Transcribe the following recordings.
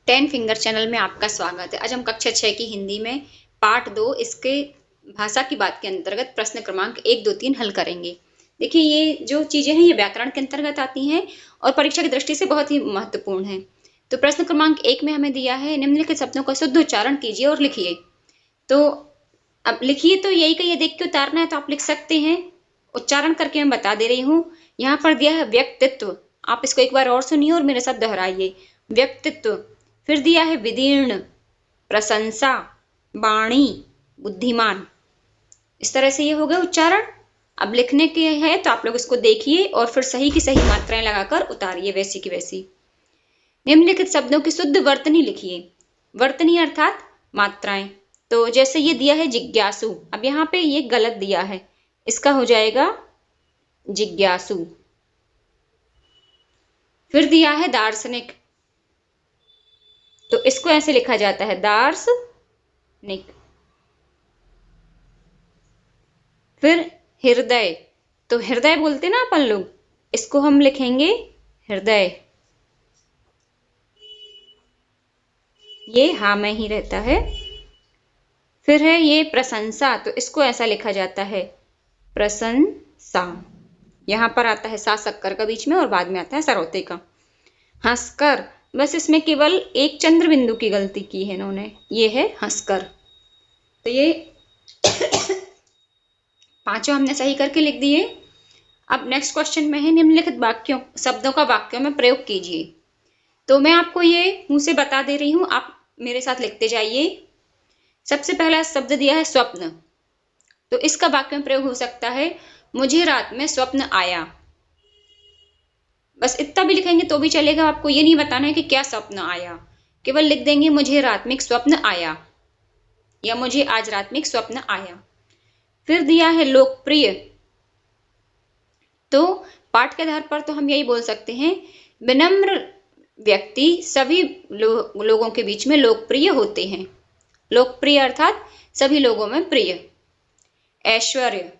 10 finger channel में आपका स्वागत है। आज हम कक्षा 6 की हिंदी में पार्ट 2 इसके भाषा की बात के अंतर्गत प्रश्न क्रमांक 1, 2, 3 हल करेंगे। देखिए ये जो चीजें हैं ये व्याकरण के अंतर्गत आती हैं और परीक्षा की दृष्टि से बहुत ही महत्वपूर्ण है। तो प्रश्न क्रमांक 1 में हमें दिया है निम्नलिखित शब्दों का शुद्ध उच्चारण कीजिए और लिखिए। तो अब लिखिए तो यही का ये देख के उतारना है तो आप लिख सकते हैं। उच्चारण करके मैं बता दे रही हूँ। यहाँ पर दिया है व्यक्तित्व, आप इसको एक बार और सुनिए और मेरे साथ दोहराइए। व्यक्तित्व। फिर दिया है विदीर्ण, प्रशंसा, वाणी, बुद्धिमान। इस तरह से ये हो गए उच्चारण। अब लिखने के है तो आप लोग इसको देखिए और फिर सही की सही मात्राएं लगाकर उतारिए वैसी की वैसी। निम्नलिखित शब्दों की शुद्ध वर्तनी लिखिए। वर्तनी अर्थात मात्राएं। तो जैसे ये दिया है जिज्ञासु, अब यहाँ पे ये गलत दिया है, इसका हो जाएगा जिज्ञासु। फिर दिया है दार्शनिक, तो इसको ऐसे लिखा जाता है दार्शनिक। फिर हृदय, तो हृदय बोलते ना अपन लोग, इसको हम लिखेंगे हृदय। ये हा में ही रहता है। फिर है ये प्रशंसा, तो इसको ऐसा लिखा जाता है प्रशंसा। यहां पर आता है सा शक्कर का बीच में और बाद में आता है सरौते का। हंसकर, बस इसमें केवल एक चंद्र बिंदु की गलती की है इन्होंने, ये है हंसकर। तो ये पांचों हमने सही करके लिख दिए। अब नेक्स्ट क्वेश्चन में है निम्नलिखित वाक्यों शब्दों का वाक्यों में प्रयोग कीजिए। तो मैं आपको ये मुंह से बता दे रही हूं, आप मेरे साथ लिखते जाइए। सबसे पहला शब्द दिया है स्वप्न, तो इसका वाक्य में प्रयोग हो सकता है मुझे रात में स्वप्न आया। बस इतना भी लिखेंगे तो भी चलेगा, आपको ये नहीं बताना है कि क्या स्वप्न आया, केवल लिख देंगे मुझे रात में एक स्वप्न आया या मुझे आज रात में एक स्वप्न आया। फिर दिया है लोकप्रिय, तो पाठ के आधार पर तो हम यही बोल सकते हैं विनम्र व्यक्ति सभी लोगों के बीच में लोकप्रिय होते हैं। लोकप्रिय अर्थात सभी लोगों में प्रिय। ऐश्वर्य,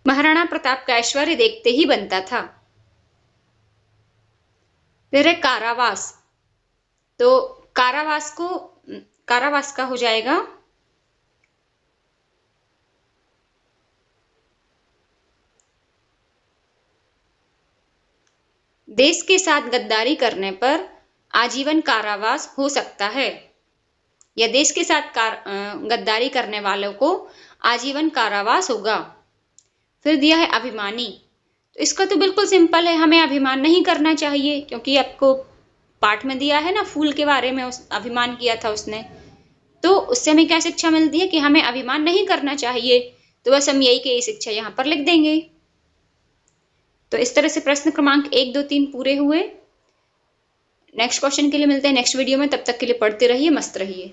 महाराणा प्रताप का ऐश्वर्य देखते ही बनता था। फिर है कारावास, तो कारावास का हो जाएगा देश के साथ गद्दारी करने पर आजीवन कारावास हो सकता है, या देश के साथ गद्दारी करने वालों को आजीवन कारावास होगा। फिर दिया है अभिमानी, तो इसका तो बिल्कुल सिंपल है, हमें अभिमान नहीं करना चाहिए, क्योंकि आपको पाठ में दिया है ना फूल के बारे में, अभिमान किया था उसने, तो उससे हमें क्या शिक्षा मिलती है कि हमें अभिमान नहीं करना चाहिए। तो बस हम यही की शिक्षा यहाँ पर लिख देंगे। तो इस तरह से प्रश्न क्रमांक 1, 2, 3 पूरे हुए। नेक्स्ट क्वेश्चन के लिए मिलते हैं नेक्स्ट वीडियो में, तब तक के लिए पढ़ते रहिए, मस्त रहिए।